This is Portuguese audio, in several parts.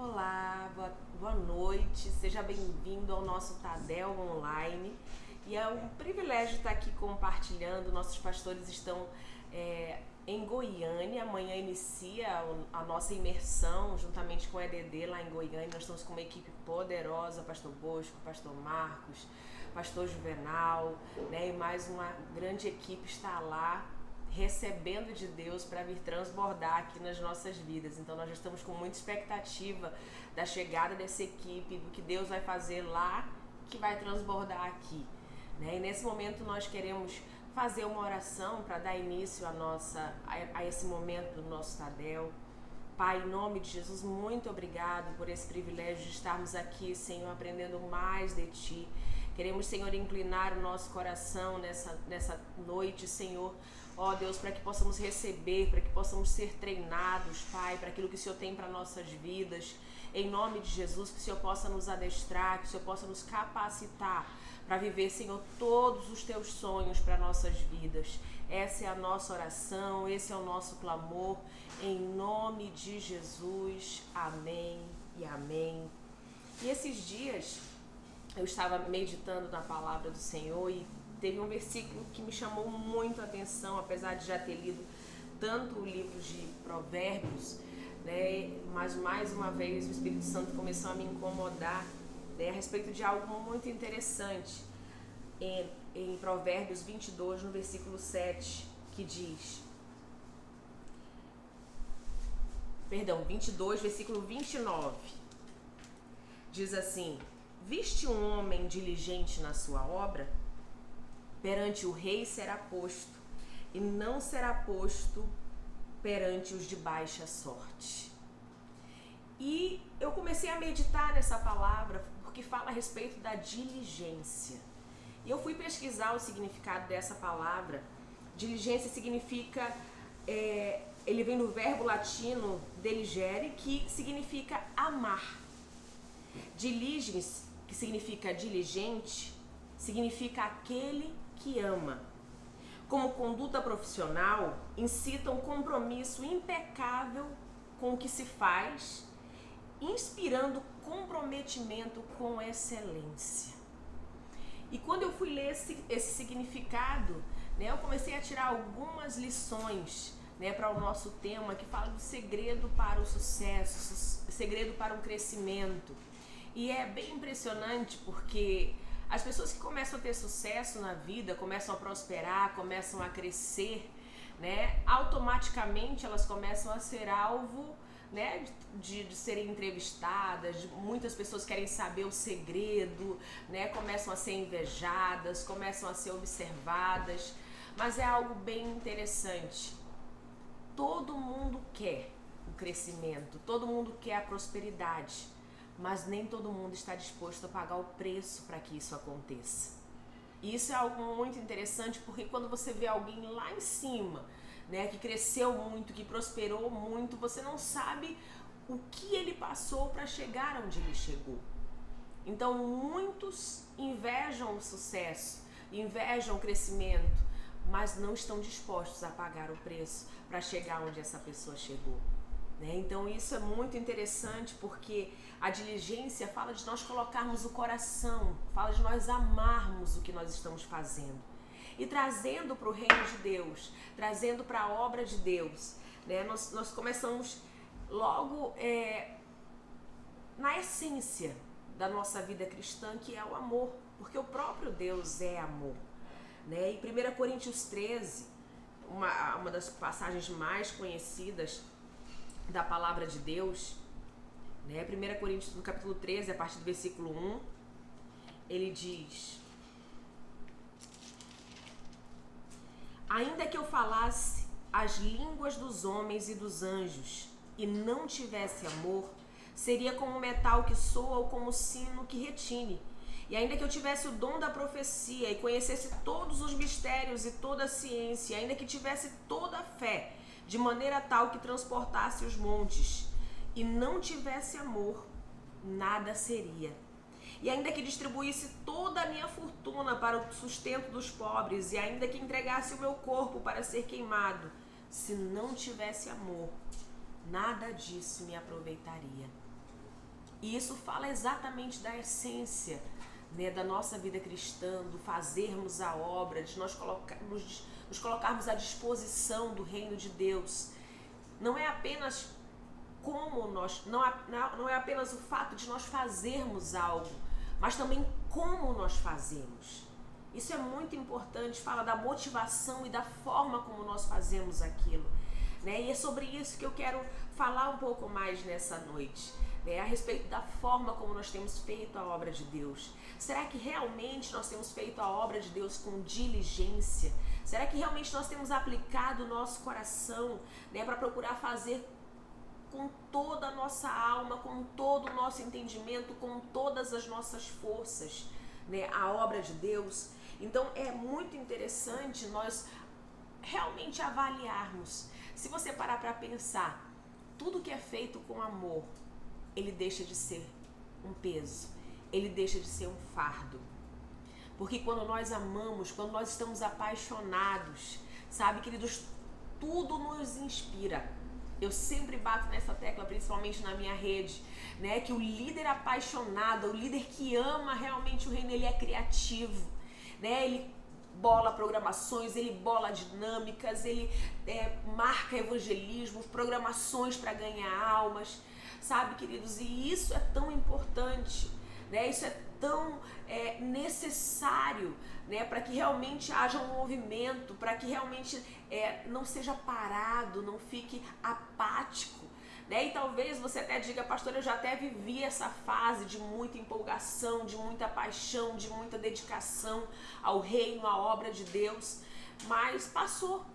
Olá, boa noite, seja bem-vindo ao nosso Tadel Online. E é um privilégio estar aqui compartilhando. Nossos pastores estão em Goiânia. Amanhã inicia a nossa imersão juntamente com o EDD lá em Goiânia. Nós estamos com uma equipe poderosa, Pastor Bosco, Pastor Marcos, Pastor Juvenal, né? E mais uma grande equipe está lá recebendo de Deus para vir transbordar aqui nas nossas vidas. Então nós já estamos com muita expectativa da chegada dessa equipe, do que Deus vai fazer lá, que vai transbordar aqui, né? E nesse momento nós queremos fazer uma oração para dar início a esse momento do nosso Tadel. Pai, em nome de Jesus, muito obrigado por esse privilégio de estarmos aqui, Senhor, aprendendo mais de Ti. Queremos, Senhor, inclinar o nosso coração nessa noite, Senhor, ó Deus, para que possamos receber, para que possamos ser treinados, Pai, para aquilo que o Senhor tem para nossas vidas. Em nome de Jesus, que o Senhor possa nos adestrar, que o Senhor possa nos capacitar para viver, Senhor, todos os Teus sonhos para nossas vidas. Essa é a nossa oração, esse é o nosso clamor, em nome de Jesus. Amém e amém. E esses dias eu estava meditando na palavra do Senhor e teve um versículo que me chamou muito a atenção, apesar de já ter lido tanto o livro de Provérbios, né? Mas mais uma vez o Espírito Santo começou a me incomodar, né, a respeito de algo muito interessante em Provérbios 22, no versículo 7, que diz... 22, versículo 29. Diz assim: viste um homem diligente na sua obra? Perante o rei será posto, e não será posto perante os de baixa sorte. E eu comecei a meditar nessa palavra, porque fala a respeito da diligência. E eu fui pesquisar o significado dessa palavra. Diligência significa, ele vem do verbo latino diligere, que significa amar. Diligens, que significa diligente, significa aquele que ama. Como conduta profissional, incita um compromisso impecável com o que se faz, inspirando comprometimento com excelência. E quando eu fui ler esse significado, né, eu comecei a tirar algumas lições, né, para o nosso tema, que fala do segredo para o sucesso, segredo para o crescimento. E é bem impressionante porque as pessoas que começam a ter sucesso na vida, começam a prosperar, começam a crescer, né, automaticamente elas começam a ser alvo, né, de serem entrevistadas, muitas pessoas querem saber o segredo, né, começam a ser invejadas, começam a ser observadas, mas é algo bem interessante. Todo mundo quer o crescimento, todo mundo quer a prosperidade, mas nem todo mundo está disposto a pagar o preço para que isso aconteça. E isso é algo muito interessante, porque quando você vê alguém lá em cima, né, que cresceu muito, que prosperou muito, você não sabe o que ele passou para chegar onde ele chegou. Então muitos invejam o sucesso, invejam o crescimento, mas não estão dispostos a pagar o preço para chegar onde essa pessoa chegou. Então isso é muito interessante, porque a diligência fala de nós colocarmos o coração, fala de nós amarmos o que nós estamos fazendo e trazendo para o reino de Deus, trazendo para a obra de Deus, né? Nós começamos logo na essência da nossa vida cristã, que é o amor, porque o próprio Deus é amor, né? E 1 Coríntios 13, uma das passagens mais conhecidas da palavra de Deus, né? 1 Coríntios, no capítulo 13, a partir do versículo 1, ele diz: ainda que eu falasse as línguas dos homens e dos anjos e não tivesse amor, seria como metal que soa ou como sino que retine. E ainda que eu tivesse o dom da profecia e conhecesse todos os mistérios e toda a ciência, ainda que tivesse toda a fé, de maneira tal que transportasse os montes, e não tivesse amor, nada seria. E ainda que distribuísse toda a minha fortuna para o sustento dos pobres, e ainda que entregasse o meu corpo para ser queimado, se não tivesse amor, nada disso me aproveitaria. E isso fala exatamente da essência, né, da nossa vida cristã, do fazermos a obra, de nós nos colocarmos à disposição do reino de Deus. Não é apenas como nós, não é apenas o fato de nós fazermos algo, mas também como nós fazemos. Isso é muito importante, fala da motivação e da forma como nós fazemos aquilo, né? E é sobre isso que eu quero falar um pouco mais nessa noite, né? A respeito da forma como nós temos feito a obra de Deus. Será que realmente nós temos feito a obra de Deus com diligência? Será que realmente nós temos aplicado o nosso coração, né, para procurar fazer com toda a nossa alma, com todo o nosso entendimento, com todas as nossas forças, né, a obra de Deus? Então é muito interessante nós realmente avaliarmos. Se você parar para pensar, tudo que é feito com amor, ele deixa de ser um peso, ele deixa de ser um fardo. Porque quando nós amamos, quando nós estamos apaixonados, sabe, queridos, tudo nos inspira. Eu sempre bato nessa tecla, principalmente na minha rede, né, que o líder apaixonado, o líder que ama realmente o reino, ele é criativo, né, ele bola programações, ele bola dinâmicas, ele marca evangelismos, programações para ganhar almas, sabe, queridos? E isso é tão importante, né? Isso é tão necessário, né? Para que realmente haja um movimento, para que realmente não seja parado, não fique apático, né? E talvez você até diga, pastor, eu já até vivi essa fase de muita empolgação, de muita paixão, de muita dedicação ao reino, à obra de Deus, mas passou,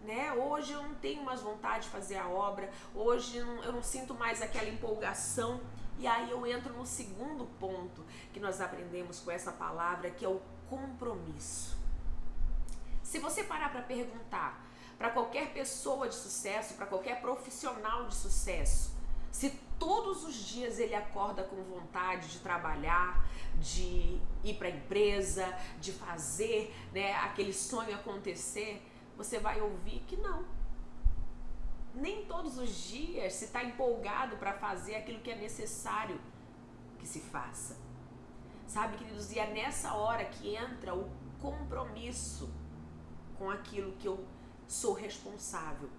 né? Hoje eu não tenho mais vontade de fazer a obra, hoje eu não sinto mais aquela empolgação. E aí eu entro no segundo ponto que nós aprendemos com essa palavra, que é o compromisso. Se você parar para perguntar para qualquer pessoa de sucesso, para qualquer profissional de sucesso, se todos os dias ele acorda com vontade de trabalhar, de ir para a empresa, de fazer, né, aquele sonho acontecer, você vai ouvir que não. Nem todos os dias se está empolgado para fazer aquilo que é necessário que se faça. Sabe, queridos, e é nessa hora que entra o compromisso com aquilo que eu sou responsável.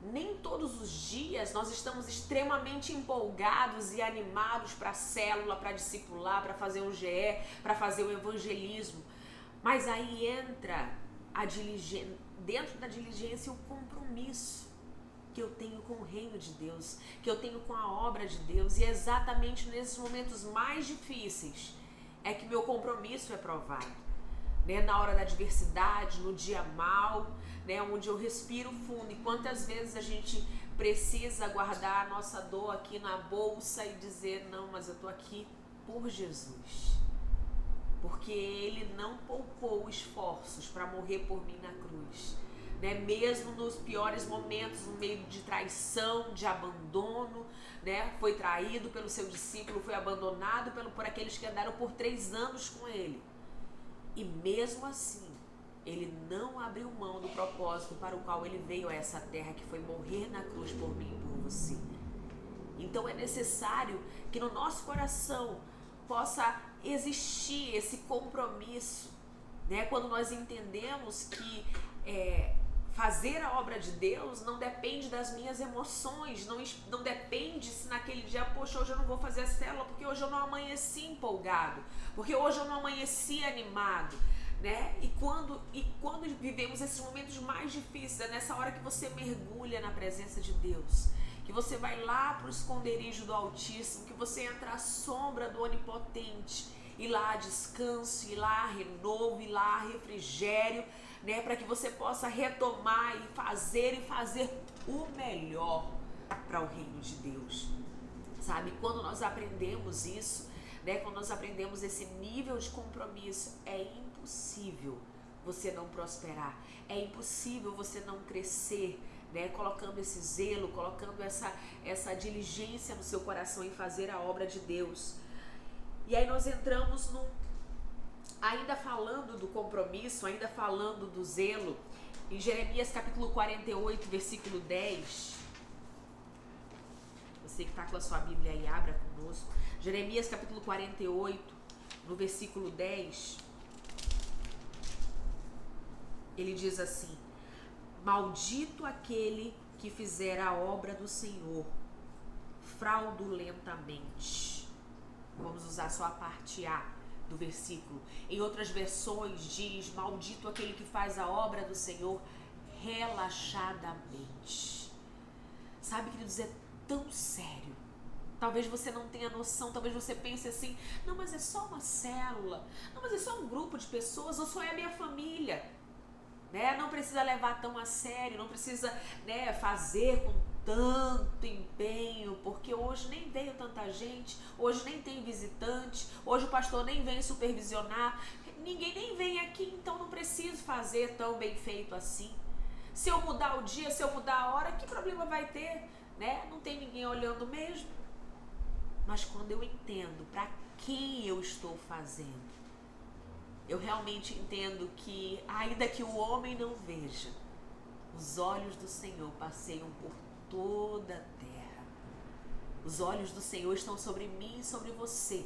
Nem todos os dias nós estamos extremamente empolgados e animados para a célula, para discipular, para fazer um GE, para fazer o evangelismo. Mas aí entra a diligência, dentro da diligência, o compromisso que eu tenho com o reino de Deus, que eu tenho com a obra de Deus. E é exatamente nesses momentos mais difíceis é que meu compromisso é provado. Né, na hora da adversidade, no dia mau, né, onde eu respiro fundo. E quantas vezes a gente precisa guardar a nossa dor aqui na bolsa e dizer, não, mas eu tô aqui por Jesus, porque Ele não poupou esforços para morrer por mim na cruz, né? Mesmo nos piores momentos, no meio de traição, de abandono, né? Foi traído pelo seu discípulo, foi abandonado por aqueles que andaram por 3 anos com Ele. E mesmo assim, ele não abriu mão do propósito para o qual ele veio a essa terra, que foi morrer na cruz por mim e por você. Então é necessário que no nosso coração possa existir esse compromisso, né? Quando nós entendemos que fazer a obra de Deus não depende das minhas emoções, não depende se naquele dia, poxa, hoje eu não vou fazer a célula porque hoje eu não amanheci empolgado, porque hoje eu não amanheci animado, né? E quando vivemos esses momentos mais difíceis, é nessa hora que você mergulha na presença de Deus, que você vai lá para o esconderijo do Altíssimo, que você entra à sombra do Onipotente, e lá há descanso, e lá há renovo, e lá há refrigério, né, para que você possa retomar e fazer o melhor para o reino de Deus, sabe? Quando nós aprendemos isso, né, quando nós aprendemos esse nível de compromisso, é impossível você não prosperar, é impossível você não crescer, né, colocando esse zelo, colocando essa diligência no seu coração em fazer a obra de Deus. E aí nós entramos ainda falando do compromisso, ainda falando do zelo, em Jeremias capítulo 48, versículo 10. Você que está com a sua Bíblia aí, abra conosco. Jeremias capítulo 48, no versículo 10. Ele diz assim: maldito aquele que fizer a obra do Senhor fraudulentamente. Vamos usar só a parte A do versículo. Em outras versões diz: maldito aquele que faz a obra do Senhor relaxadamente. Sabe, queridos, é tão sério. Talvez você não tenha noção, talvez você pense assim: não, mas é só uma célula, não, mas é só um grupo de pessoas, ou só é a minha família, né? Não precisa levar tão a sério, não precisa, né, fazer com tanto empenho, porque hoje nem veio tanta gente, hoje nem tem visitante, hoje o pastor nem vem supervisionar, ninguém nem vem aqui, então não preciso fazer tão bem feito assim. Se eu mudar o dia, se eu mudar a hora, que problema vai ter, né? Não tem ninguém olhando mesmo. Mas quando eu entendo para quem eu estou fazendo, eu realmente entendo que, ainda que o homem não veja, os olhos do Senhor passeiam por toda a terra. Os olhos do Senhor estão sobre mim e sobre você,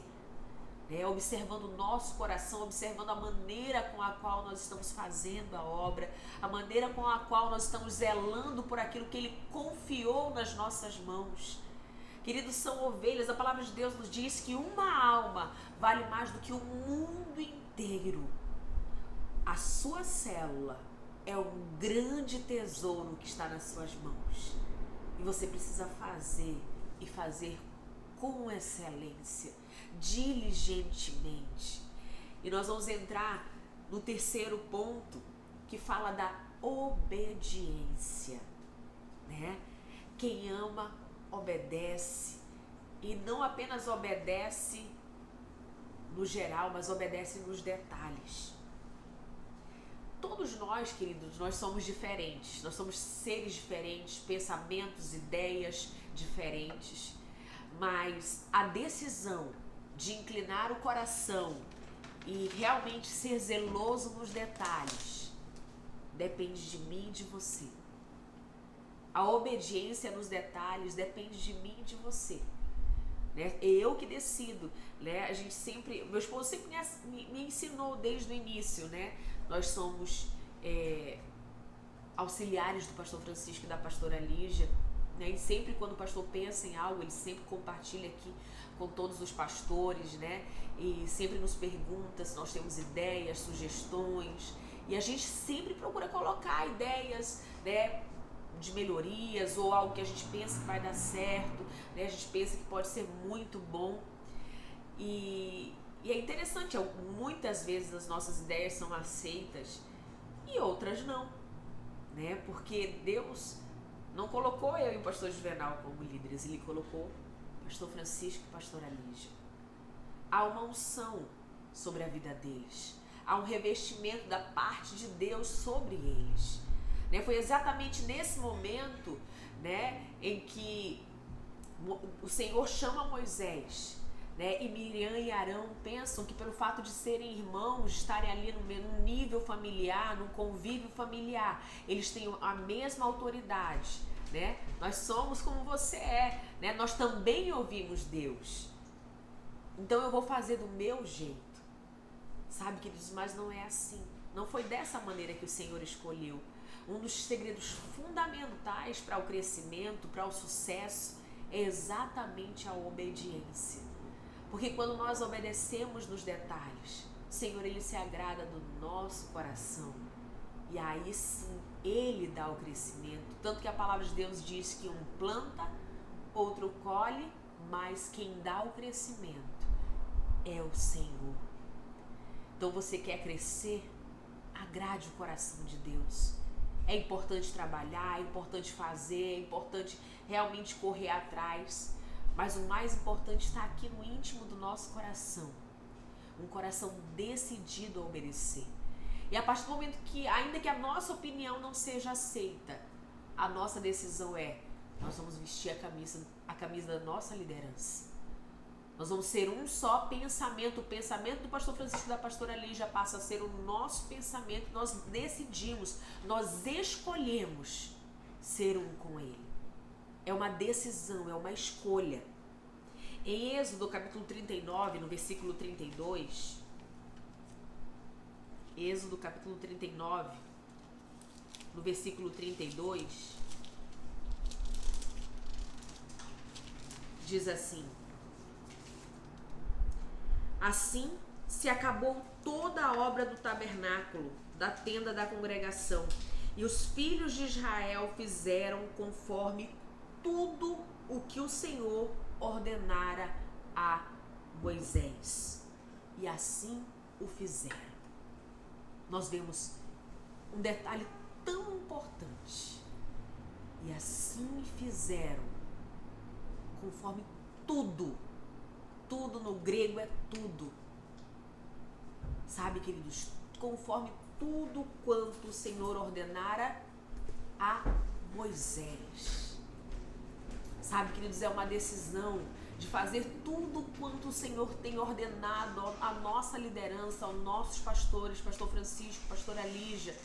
né? Observando o nosso coração, observando a maneira com a qual nós estamos fazendo a obra, a maneira com a qual nós estamos zelando por aquilo que Ele confiou nas nossas mãos. Queridos, são ovelhas. A palavra de Deus nos diz que uma alma vale mais do que o mundo inteiro. A sua célula é um grande tesouro que está nas suas mãos. E você precisa fazer, e fazer com excelência, diligentemente. E nós vamos entrar no terceiro ponto, que fala da obediência, né? Quem ama, obedece, e não apenas obedece no geral, mas obedece nos detalhes. Todos nós, queridos, nós somos diferentes, nós somos seres diferentes, pensamentos, ideias diferentes, mas a decisão de inclinar o coração e realmente ser zeloso nos detalhes depende de mim e de você. A obediência nos detalhes depende de mim e de você, né? Eu que decido, né? A gente sempre, meu esposo sempre me ensinou desde o início, né? Nós somos auxiliares do pastor Francisco e da pastora Lígia, né? E sempre quando o pastor pensa em algo, ele sempre compartilha aqui com todos os pastores, né? E sempre nos pergunta se nós temos ideias, sugestões, e a gente sempre procura colocar ideias, né, de melhorias ou algo que a gente pensa que vai dar certo, né? A gente pensa que pode ser muito bom, e é interessante, muitas vezes as nossas ideias são aceitas e outras não, né? Porque Deus não colocou eu e o pastor Juvenal como líderes, Ele colocou o pastor Francisco e a pastora Lígia. Há uma unção sobre a vida deles, há um revestimento da parte de Deus sobre eles, né? Foi exatamente nesse momento, né, em que o Senhor chama Moisés, né, e Miriam e Arão pensam que pelo fato de serem irmãos, estarem ali num nível familiar, num convívio familiar, eles têm a mesma autoridade, né? Nós somos como você é, né? Nós também ouvimos Deus. Então eu vou fazer do meu jeito. Sabe, queridos, mas não é assim. Não foi dessa maneira que o Senhor escolheu. Um dos segredos fundamentais para o crescimento, para o sucesso, é exatamente a obediência. Porque quando nós obedecemos nos detalhes, o Senhor, Ele se agrada do nosso coração. E aí sim, Ele dá o crescimento. Tanto que a palavra de Deus diz que um planta, outro colhe, mas quem dá o crescimento é o Senhor. Então você quer crescer? Agrade o coração de Deus. É importante trabalhar, é importante fazer, é importante realmente correr atrás. Mas o mais importante está aqui no íntimo do nosso coração. Um coração decidido a obedecer. E a partir do momento que, ainda que a nossa opinião não seja aceita, a nossa decisão é: nós vamos vestir a camisa da nossa liderança. Nós vamos ser um só pensamento. O pensamento do pastor Francisco e da pastora Lígia passa a ser o nosso pensamento. Nós decidimos, nós escolhemos ser um com Ele. é uma decisão, é uma escolha. Em Êxodo capítulo 39, no versículo 32, Êxodo capítulo 39, no versículo 32, diz assim: assim se acabou toda a obra do tabernáculo, da tenda da congregação, e os filhos de Israel fizeram conforme tudo o que o Senhor ordenara a Moisés. E assim o fizeram. Nós vemos um detalhe tão importante. E assim fizeram, conforme tudo. Tudo no grego é tudo. Sabe, queridos, conforme tudo quanto o Senhor ordenara a Moisés. Sabe, queridos, é uma decisão de fazer tudo quanto o Senhor tem ordenado à nossa liderança, aos nossos pastores, pastor Francisco, pastora Lígia,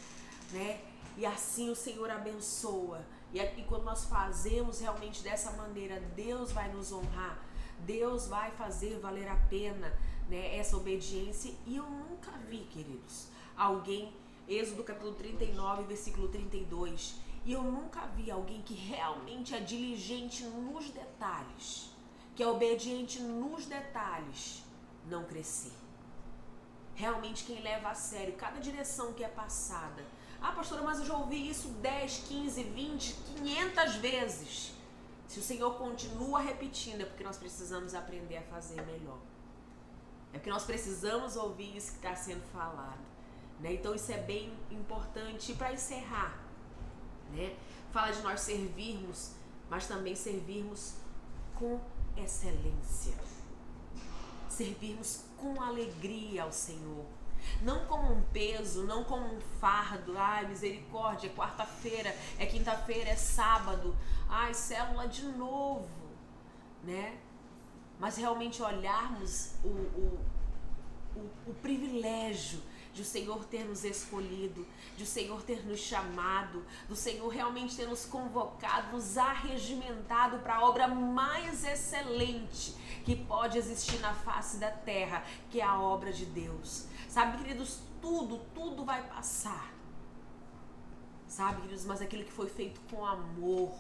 né? E assim o Senhor abençoa. E quando nós fazemos realmente dessa maneira, Deus vai nos honrar. Deus vai fazer valer a pena, né, essa obediência. E eu nunca vi, queridos, alguém, Êxodo capítulo 39, versículo 32, e eu nunca vi alguém que realmente é diligente nos detalhes, que é obediente nos detalhes, não crescer. Realmente quem leva a sério cada direção que é passada. Ah, pastora, mas eu já ouvi isso 10, 15, 20, 500 vezes. Se o Senhor continua repetindo, é porque nós precisamos aprender a fazer melhor. É porque nós precisamos ouvir isso que está sendo falado, né? Então isso é bem importante. E para encerrar, né? Fala de nós servirmos, mas também servirmos com excelência. Servirmos com alegria ao Senhor. Não como um peso, não como um fardo. Ai, misericórdia, é quarta-feira, é quinta-feira, é sábado. Ai, célula de novo, né? Mas realmente olharmos o privilégio de o Senhor ter nos escolhido, de o Senhor ter nos chamado, do Senhor realmente ter nos convocado, nos arregimentado para a obra mais excelente que pode existir na face da terra, que é a obra de Deus. Sabe, queridos, tudo vai passar. Sabe, queridos, mas aquilo que foi feito com amor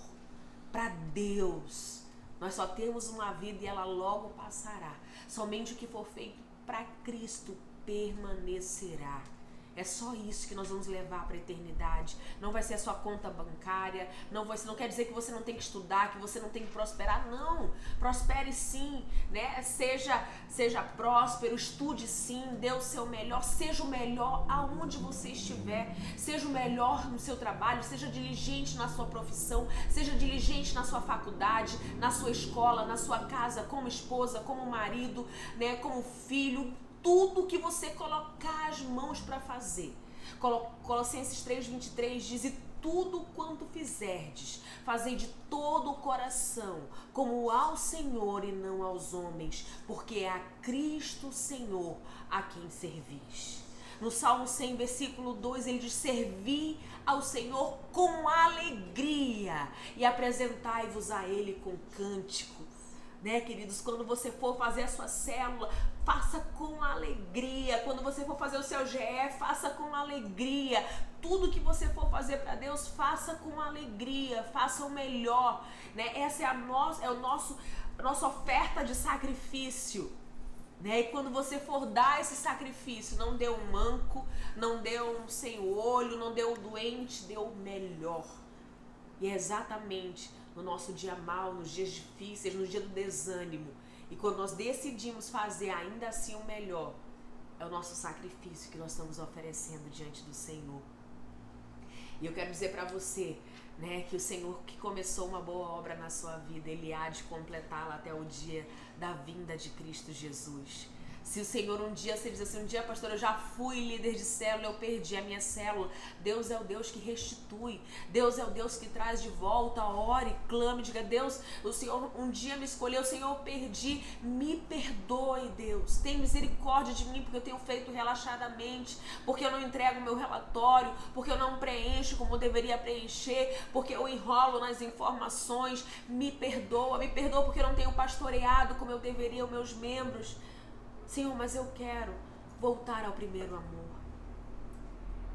para Deus, nós só temos uma vida e ela logo passará. Somente o que for feito para Cristo permanecerá. É só isso que nós vamos levar para a eternidade. Não vai ser a sua conta bancária, não quer dizer que você não tem que estudar, que você não tem que prosperar. Não, prospere sim, né? Seja próspero, estude sim, dê o seu melhor, seja o melhor aonde você estiver, seja o melhor no seu trabalho, seja diligente na sua profissão, seja diligente na sua faculdade, na sua escola, na sua casa, como esposa, como marido, né? Como filho. Tudo que você colocar as mãos para fazer. Colossenses 3:23 diz: e tudo quanto fizerdes, fazei de todo o coração, como ao Senhor e não aos homens, porque é a Cristo Senhor a quem servis. No Salmo 100, versículo 2, ele diz: servi ao Senhor com alegria e apresentai-vos a Ele com cântico. Né, queridos, quando você for fazer a sua célula, faça com alegria. Quando você for fazer o seu GE, faça com alegria. Tudo que você for fazer para Deus, faça com alegria, faça o melhor, né? Essa é a nossa oferta de sacrifício, né? E quando você for dar esse sacrifício, não dê um manco, não dê um sem olho, não dê um doente, dê o melhor. E é exatamente no nosso dia mau, nos dias difíceis, no dia do desânimo. E quando nós decidimos fazer ainda assim o melhor, é o nosso sacrifício que nós estamos oferecendo diante do Senhor. E eu quero dizer para você, né, que o Senhor que começou uma boa obra na sua vida, Ele há de completá-la até o dia da vinda de Cristo Jesus. Se o Senhor você diz assim, um dia, pastor, eu já fui líder de célula, eu perdi a minha célula. Deus é o Deus que restitui. Deus é o Deus que traz de volta. Ore, clame, diga, Deus, o Senhor um dia me escolheu, Senhor, eu perdi. Me perdoe, Deus. Tem misericórdia de mim, porque eu tenho feito relaxadamente, porque eu não entrego meu relatório, porque eu não preencho como eu deveria preencher, porque eu enrolo nas informações. Me perdoa porque eu não tenho pastoreado como eu deveria os meus membros. Senhor, mas eu quero voltar ao primeiro amor.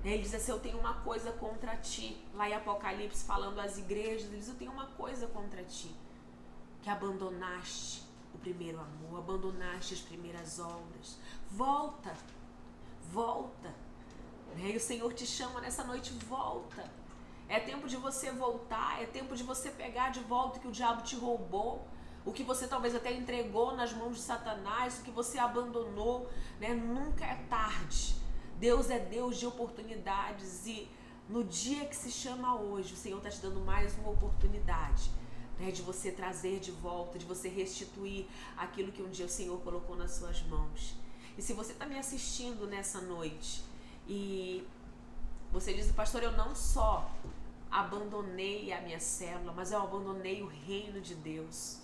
Ele diz assim, eu tenho uma coisa contra ti. Lá em Apocalipse, falando às igrejas, ele diz, eu tenho uma coisa contra ti. Que abandonaste o primeiro amor, abandonaste as primeiras obras. Volta. E o Senhor te chama nessa noite, volta. É tempo de você voltar, é tempo de você pegar de volta o que o diabo te roubou. O que você talvez até entregou nas mãos de Satanás, o que você abandonou, né? Nunca é tarde. Deus é Deus de oportunidades e no dia que se chama hoje, o Senhor está te dando mais uma oportunidade, né? De você trazer de volta, de você restituir aquilo que um dia o Senhor colocou nas suas mãos. E se você está me assistindo nessa noite e você diz, pastor, eu não só abandonei a minha célula, mas eu abandonei o reino de Deus.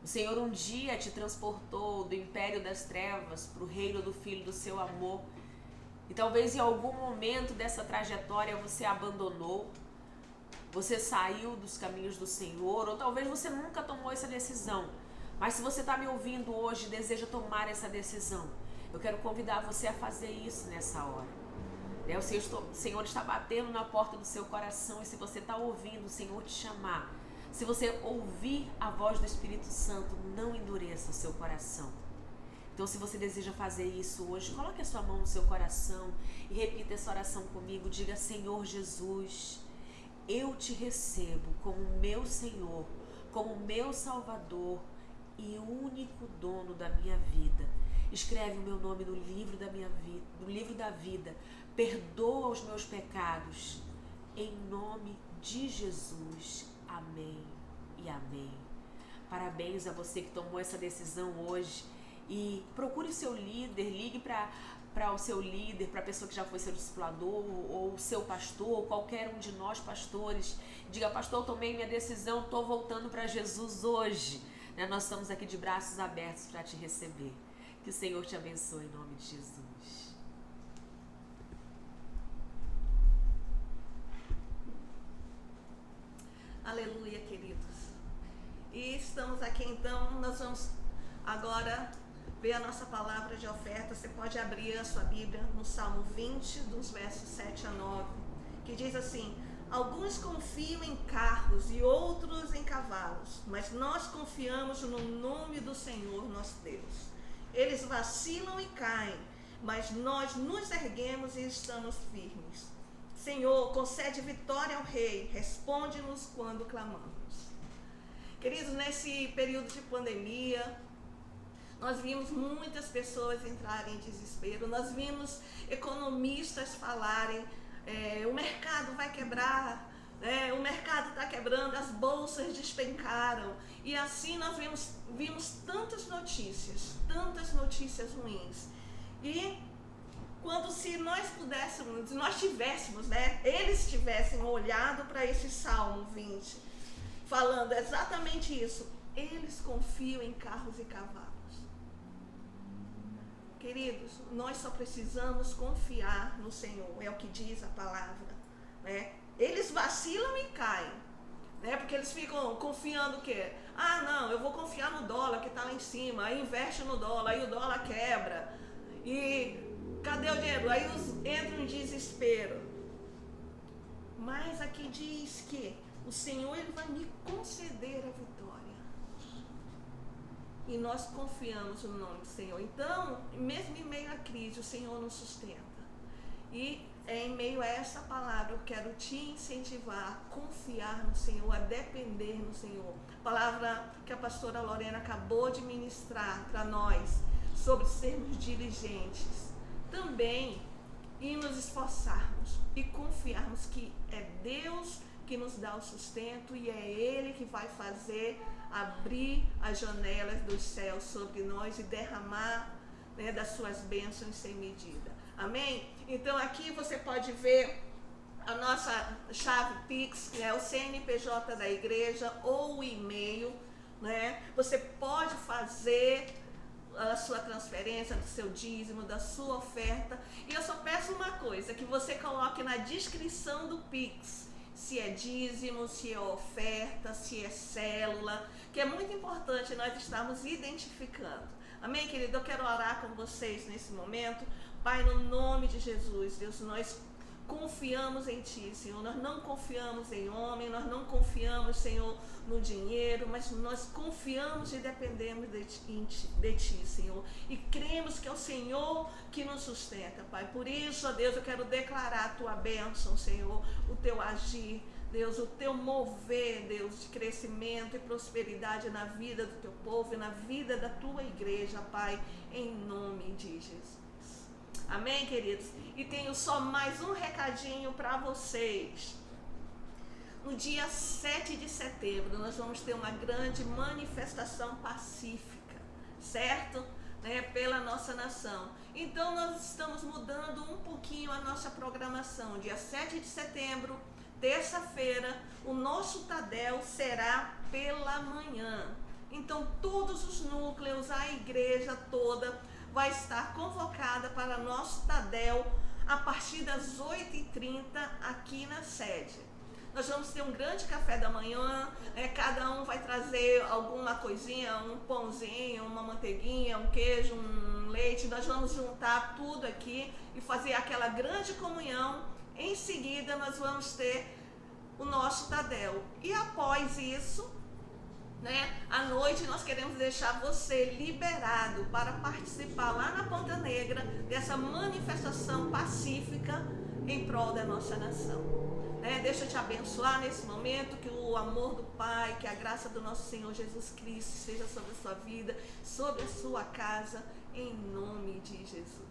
O Senhor um dia te transportou do império das trevas para o reino do Filho do seu amor. E talvez em algum momento dessa trajetória você abandonou, você saiu dos caminhos do Senhor, ou talvez você nunca tomou essa decisão. Mas se você está me ouvindo hoje e deseja tomar essa decisão, eu quero convidar você a fazer isso nessa hora. O Senhor está batendo na porta do seu coração e se você está ouvindo o Senhor te chamar, se você ouvir a voz do Espírito Santo, não endureça o seu coração. Então, se você deseja fazer isso hoje, coloque a sua mão no seu coração e repita essa oração comigo. Diga, Senhor Jesus, eu te recebo como meu Senhor, como meu Salvador e único dono da minha vida. Escreve o meu nome no livro da minha vida, no livro da vida. Perdoa os meus pecados. Em nome de Jesus. Amém e amém. Parabéns a você que tomou essa decisão hoje e procure o seu líder, ligue para o seu líder, para a pessoa que já foi seu discipulador ou seu pastor, qualquer um de nós pastores. Diga, pastor, eu tomei minha decisão, estou voltando para Jesus hoje. Né? Nós estamos aqui de braços abertos para te receber. Que o Senhor te abençoe em nome de Jesus. Aleluia, queridos. E estamos aqui então, nós vamos agora ver a nossa palavra de oferta. Você pode abrir a sua Bíblia no Salmo 20, dos versos 7 a 9, que diz assim: alguns confiam em carros e outros em cavalos, mas nós confiamos no nome do Senhor nosso Deus. Eles vacilam e caem, mas nós nos erguemos e estamos firmes. Senhor, concede vitória ao Rei, responde-nos quando clamamos. Queridos, nesse período de pandemia, nós vimos muitas pessoas entrarem em desespero, nós vimos economistas falarem, o mercado vai quebrar, o mercado está quebrando, as bolsas despencaram, e assim nós vimos tantas notícias ruins. E quando se nós pudéssemos, se nós tivéssemos, eles tivessem olhado para esse Salmo 20, falando exatamente isso, eles confiam em carros e cavalos. Queridos, nós só precisamos confiar no Senhor, é o que diz a palavra, né? Eles vacilam e caem, né? Porque eles ficam confiando o quê? Ah, não, eu vou confiar no dólar que está lá em cima, aí investe no dólar, aí o dólar quebra, e cadê o dinheiro? Aí entram em desespero. Mas aqui diz que o Senhor ele vai me conceder a vitória. E nós confiamos no nome do Senhor. Então, mesmo em meio à crise, o Senhor nos sustenta. E em meio a essa palavra, eu quero te incentivar a confiar no Senhor, a depender no Senhor. A palavra que a pastora Lorena acabou de ministrar para nós, sobre sermos diligentes. Também e nos esforçarmos e confiarmos que é Deus que nos dá o sustento e é Ele que vai fazer abrir as janelas dos céus sobre nós e derramar né, das suas bênçãos sem medida. Amém? Então aqui você pode ver a nossa chave Pix, que é o CNPJ da igreja ou o e-mail, né? Você pode fazer a sua transferência do seu dízimo, da sua oferta. E eu só peço uma coisa, que você coloque na descrição do Pix se é dízimo, se é oferta, se é célula, que é muito importante nós estarmos identificando. Amém, querido? Eu quero orar com vocês nesse momento. Pai, no nome de Jesus, Deus, nós confiamos em Ti, Senhor. Nós não confiamos em homem, nós não confiamos, Senhor, no dinheiro, mas nós confiamos e dependemos de Ti, Senhor. E cremos que é o Senhor que nos sustenta, Pai. Por isso, ó Deus, eu quero declarar a Tua bênção, Senhor, o Teu agir, Deus, o Teu mover, Deus, de crescimento e prosperidade na vida do Teu povo e na vida da Tua igreja, Pai, em nome de Jesus. Amém, queridos? E tenho só mais um recadinho para vocês. No dia 7 de setembro, nós vamos ter uma grande manifestação pacífica, certo? Né? Pela nossa nação. Então, nós estamos mudando um pouquinho a nossa programação. Dia 7 de setembro, terça-feira, o nosso Tadel será pela manhã. Então, todos os núcleos, a igreja toda vai estar convocada para nosso Tadel a partir das 8h30 aqui na sede. Nós vamos ter um grande café da manhã, cada um vai trazer alguma coisinha, um pãozinho, uma manteiguinha, um queijo, um leite. Nós vamos juntar tudo aqui e fazer aquela grande comunhão. Em seguida, nós vamos ter o nosso Tadel. E após isso, à noite nós queremos deixar você liberado para participar lá na Ponta Negra dessa manifestação pacífica em prol da nossa nação. Deixa eu te abençoar nesse momento, que o amor do Pai, que a graça do nosso Senhor Jesus Cristo seja sobre a sua vida, sobre a sua casa, em nome de Jesus.